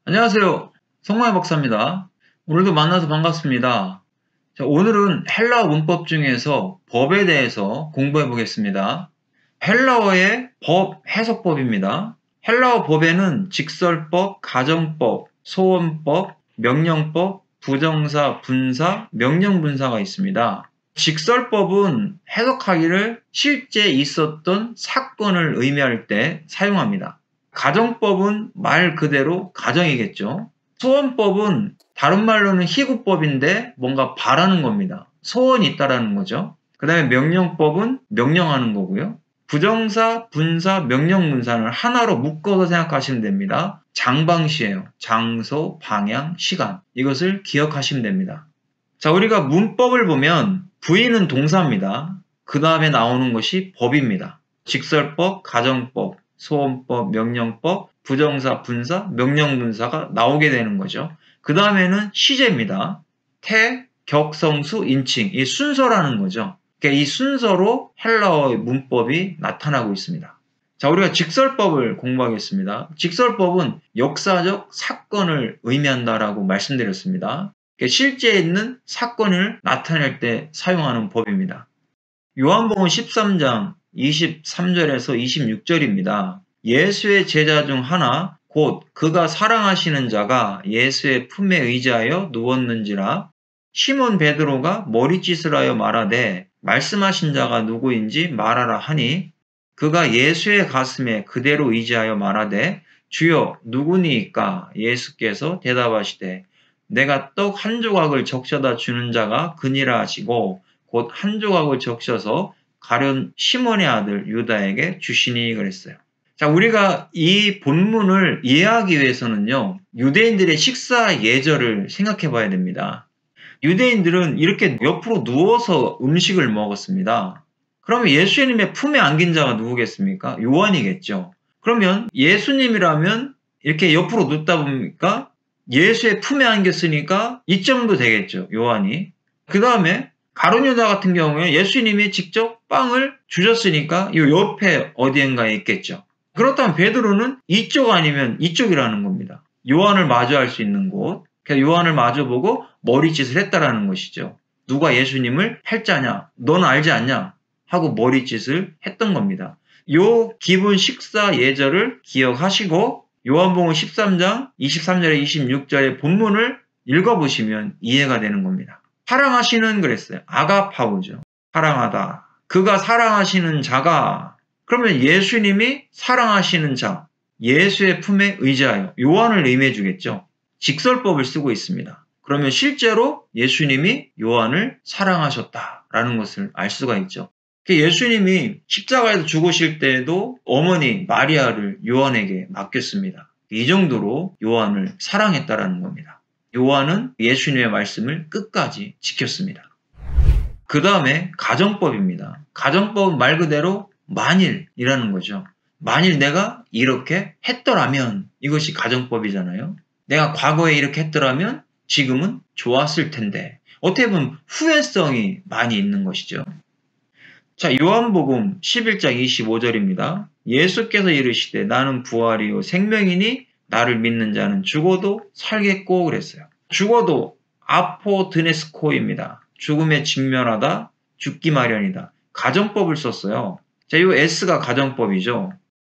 안녕하세요. 성마의 박사입니다. 오늘도 만나서 반갑습니다. 자, 오늘은 헬라어 문법 중에서 법에 대해서 공부해 보겠습니다. 헬라어의 법 해석법입니다. 헬라어 법에는 직설법, 가정법, 소원법, 명령법, 부정사, 분사, 명령분사가 있습니다. 직설법은 해석하기를 실제 있었던 사건을 의미할 때 사용합니다. 가정법은 말 그대로 가정이겠죠. 소원법은 다른 말로는 희구법인데 뭔가 바라는 겁니다. 소원이 있다라는 거죠. 그 다음에 명령법은 명령하는 거고요. 부정사, 분사, 명령문사를 하나로 묶어서 생각하시면 됩니다. 장방시예요. 장소, 방향, 시간. 이것을 기억하시면 됩니다. 자, 우리가 문법을 보면 부의는 동사입니다. 그 다음에 나오는 것이 법입니다. 직설법, 가정법, 소원법, 명령법, 부정사, 분사, 명령분사가 나오게 되는 거죠. 그 다음에는 시제입니다. 태, 격성수, 인칭. 이 순서라는 거죠. 그러니까 이 순서로 헬라어의 문법이 나타나고 있습니다. 자, 우리가 직설법을 공부하겠습니다. 직설법은 역사적 사건을 의미한다라고 말씀드렸습니다. 그러니까 실제 있는 사건을 나타낼 때 사용하는 법입니다. 요한복음 13장 23절에서 26절입니다. 예수의 제자 중 하나 곧 그가 사랑하시는 자가 예수의 품에 의지하여 누웠는지라 시몬 베드로가 머리짓을 하여 말하되 말씀하신 자가 누구인지 말하라 하니 그가 예수의 가슴에 그대로 의지하여 말하되 주여 누구니이까 예수께서 대답하시되 내가 떡 한 조각을 적셔다 주는 자가 그니라 하시고 곧 한 조각을 적셔서 가룟 시몬의 아들 유다에게 주시니 그랬어요. 자, 우리가 이 본문을 이해하기 위해서는요, 유대인들의 식사 예절을 생각해 봐야 됩니다. 유대인들은 이렇게 옆으로 누워서 음식을 먹었습니다. 그러면 예수님의 품에 안긴 자가 누구겠습니까? 요한이겠죠. 그러면 예수님이라면 이렇게 옆으로 눕다 보니까 예수의 품에 안겼으니까 이 정도 되겠죠, 요한이. 그 다음에 가룟 유다 같은 경우에 예수님이 직접 빵을 주셨으니까 이 옆에 어디엔가에 있겠죠. 그렇다면 베드로는 이쪽 아니면 이쪽이라는 겁니다. 요한을 마주할 수 있는 곳. 그래서 요한을 마주보고 머리짓을 했다라는 것이죠. 누가 예수님을 팔자냐? 너는 알지 않냐? 하고 머리짓을 했던 겁니다. 요 기본 식사 예절을 기억하시고 요한복음 13장 23절에 26절의 본문을 읽어보시면 이해가 되는 겁니다. 사랑하시는 그랬어요. 아가파우죠. 사랑하다. 그가 사랑하시는 자가 그러면 예수님이 사랑하시는 자, 예수의 품에 의지하여 요한을 의미해 주겠죠. 직설법을 쓰고 있습니다. 그러면 실제로 예수님이 요한을 사랑하셨다라는 것을 알 수가 있죠. 예수님이 십자가에서 죽으실 때에도 어머니 마리아를 요한에게 맡겼습니다. 이 정도로 요한을 사랑했다라는 겁니다. 요한은 예수님의 말씀을 끝까지 지켰습니다. 그 다음에 가정법입니다. 가정법은 말 그대로 만일이라는 거죠. 만일 내가 이렇게 했더라면 이것이 가정법이잖아요. 내가 과거에 이렇게 했더라면 지금은 좋았을 텐데 어떻게 보면 후회성이 많이 있는 것이죠. 자, 요한복음 11장 25절입니다. 예수께서 이르시되 나는 부활이요 생명이니 나를 믿는 자는 죽어도 살겠고 그랬어요. 죽어도 아포드네스코입니다. 죽음에 직면하다, 죽기 마련이다. 가정법을 썼어요. 자, 이 S가 가정법이죠.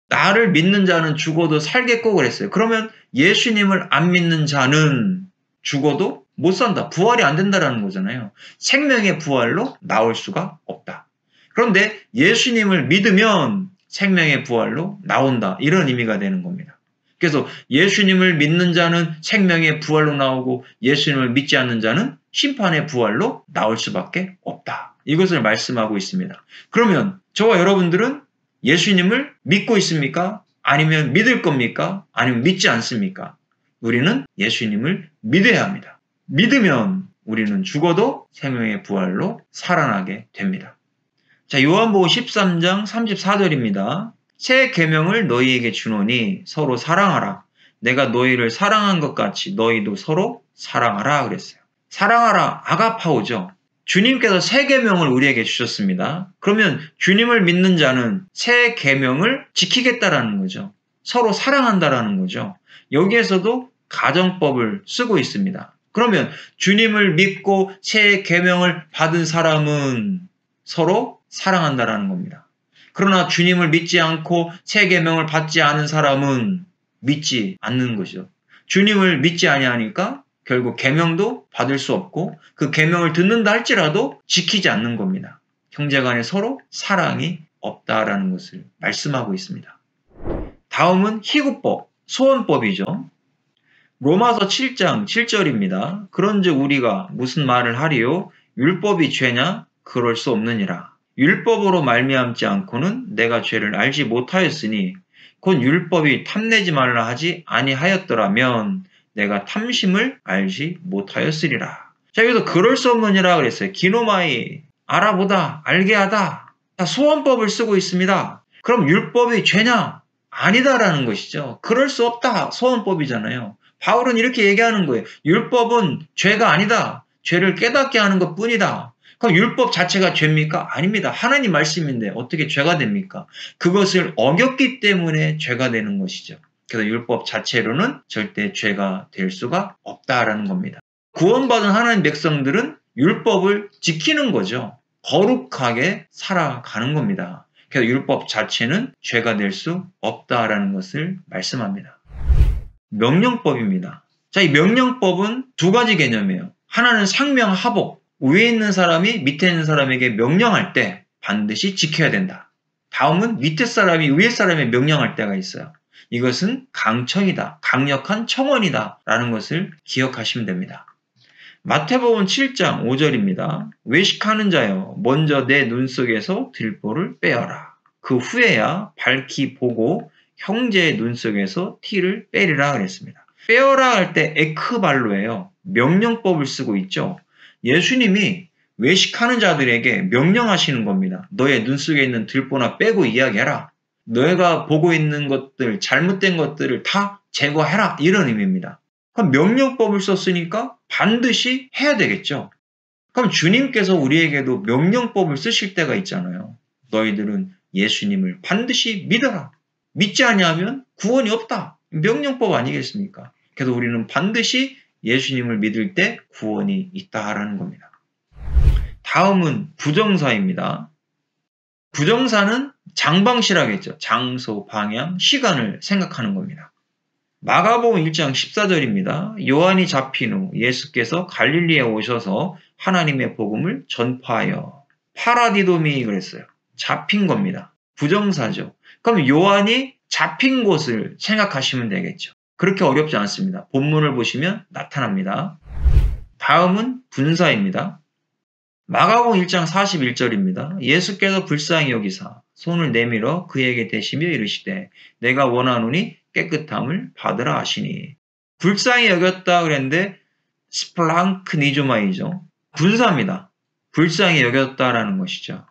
나를 믿는 자는 죽어도 살겠고 그랬어요. 그러면 예수님을 안 믿는 자는 죽어도 못 산다. 부활이 안 된다라는 거잖아요. 생명의 부활로 나올 수가 없다. 그런데 예수님을 믿으면 생명의 부활로 나온다. 이런 의미가 되는 겁니다. 그래서 예수님을 믿는 자는 생명의 부활로 나오고 예수님을 믿지 않는 자는 심판의 부활로 나올 수밖에 없다. 이것을 말씀하고 있습니다. 그러면 저와 여러분들은 예수님을 믿고 있습니까? 아니면 믿을 겁니까? 아니면 믿지 않습니까? 우리는 예수님을 믿어야 합니다. 믿으면 우리는 죽어도 생명의 부활로 살아나게 됩니다. 자, 요한복음 13장 34절입니다. 새 계명을 너희에게 주노니 서로 사랑하라. 내가 너희를 사랑한 것 같이 너희도 서로 사랑하라 그랬어요. 사랑하라 아가파오죠. 주님께서 새 계명을 우리에게 주셨습니다. 그러면 주님을 믿는 자는 새 계명을 지키겠다라는 거죠. 서로 사랑한다라는 거죠. 여기에서도 가정법을 쓰고 있습니다. 그러면 주님을 믿고 새 계명을 받은 사람은 서로 사랑한다라는 겁니다. 그러나 주님을 믿지 않고 새 계명을 받지 않은 사람은 믿지 않는 것이죠. 주님을 믿지 아니하니까 결국 계명도 받을 수 없고 그 계명을 듣는다 할지라도 지키지 않는 겁니다. 형제간에 서로 사랑이 없다라는 것을 말씀하고 있습니다. 다음은 희구법, 소원법이죠. 로마서 7장 7절입니다. 그런즉 우리가 무슨 말을 하리요? 율법이 죄냐? 그럴 수 없느니라. 율법으로 말미암지 않고는 내가 죄를 알지 못하였으니 곧 율법이 탐내지 말라 하지 아니하였더라면 내가 탐심을 알지 못하였으리라. 자, 여기서 그럴 수 없느니라 그랬어요. 기노마이, 알아보다, 알게 하다. 소원법을 쓰고 있습니다. 그럼 율법이 죄냐? 아니다라는 것이죠. 그럴 수 없다. 소원법이잖아요. 바울은 이렇게 얘기하는 거예요. 율법은 죄가 아니다. 죄를 깨닫게 하는 것 뿐이다. 그럼 율법 자체가 죄입니까? 아닙니다. 하나님 말씀인데 어떻게 죄가 됩니까? 그것을 어겼기 때문에 죄가 되는 것이죠. 그래서 율법 자체로는 절대 죄가 될 수가 없다라는 겁니다. 구원받은 하나님 백성들은 율법을 지키는 거죠. 거룩하게 살아가는 겁니다. 그래서 율법 자체는 죄가 될 수 없다라는 것을 말씀합니다. 명령법입니다. 자, 이 명령법은 두 가지 개념이에요. 하나는 상명하복, 위에 있는 사람이 밑에 있는 사람에게 명령할 때 반드시 지켜야 된다. 다음은 밑에 사람이 위에 사람에 명령할 때가 있어요. 이것은 강청이다, 강력한 청원이다 라는 것을 기억하시면 됩니다. 마태복음 7장 5절입니다. 외식하는 자여 먼저 내 눈 속에서 들보를 빼어라. 그 후에야 밝히 보고 형제의 눈 속에서 티를 빼리라 그랬습니다. 빼어라 할 때 에크발로예요. 명령법을 쓰고 있죠. 예수님이 외식하는 자들에게 명령하시는 겁니다. 너의 눈 속에 있는 들보나 빼고 이야기해라. 너희가 보고 있는 것들, 잘못된 것들을 다 제거해라. 이런 의미입니다. 그럼 명령법을 썼으니까 반드시 해야 되겠죠. 그럼 주님께서 우리에게도 명령법을 쓰실 때가 있잖아요. 너희들은 예수님을 반드시 믿어라. 믿지 아니하면 구원이 없다. 명령법 아니겠습니까? 그래서 우리는 반드시 예수님을 믿을 때 구원이 있다라는 겁니다. 다음은 부정사입니다. 부정사는 장방시라겠죠. 장소, 방향, 시간을 생각하는 겁니다. 마가복음 1장 14절입니다. 요한이 잡힌 후 예수께서 갈릴리에 오셔서 하나님의 복음을 전파하여 파라디도미 그랬어요. 잡힌 겁니다. 부정사죠. 그럼 요한이 잡힌 곳을 생각하시면 되겠죠. 그렇게 어렵지 않습니다. 본문을 보시면 나타납니다. 다음은 분사입니다. 마가복음 1장 41절입니다. 예수께서 불쌍히 여기사 손을 내밀어 그에게 대시며 이르시되 내가 원하노니 깨끗함을 받으라 하시니. 불쌍히 여겼다 그랬는데 스플랑크니조마이죠. 분사입니다. 불쌍히 여겼다라는 것이죠.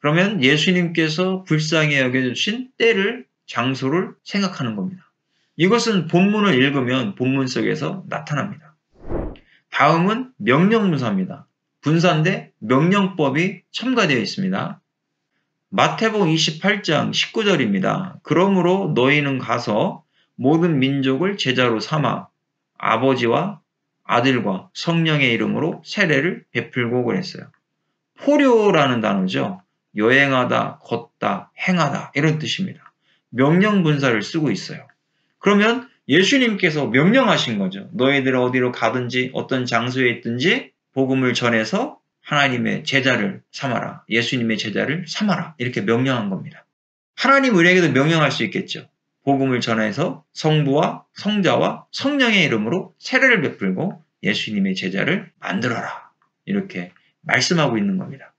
그러면 예수님께서 불쌍히 여겨주신 때를, 장소를 생각하는 겁니다. 이것은 본문을 읽으면 본문 속에서 나타납니다. 다음은 명령분사입니다. 분사인데 명령법이 첨가되어 있습니다. 마태복음 28장 19절입니다. 그러므로 너희는 가서 모든 민족을 제자로 삼아 아버지와 아들과 성령의 이름으로 세례를 베풀고 그랬어요. 포료라는 단어죠. 여행하다, 걷다, 행하다 이런 뜻입니다. 명령분사를 쓰고 있어요. 그러면 예수님께서 명령하신 거죠. 너희들 어디로 가든지 어떤 장소에 있든지 복음을 전해서 하나님의 제자를 삼아라. 예수님의 제자를 삼아라. 이렇게 명령한 겁니다. 하나님 우리에게도 명령할 수 있겠죠. 복음을 전해서 성부와 성자와 성령의 이름으로 세례를 베풀고 예수님의 제자를 만들어라. 이렇게 말씀하고 있는 겁니다.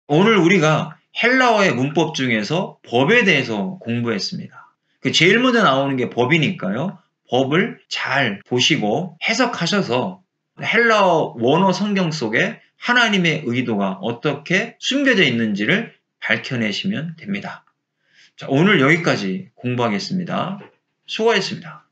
오늘 우리가 헬라어의 문법 중에서 법에 대해서 공부했습니다. 그 제일 먼저 나오는 게 법이니까요. 법을 잘 보시고 해석하셔서 헬라어 원어 성경 속에 하나님의 의도가 어떻게 숨겨져 있는지를 밝혀내시면 됩니다. 자, 오늘 여기까지 공부하겠습니다. 수고하셨습니다.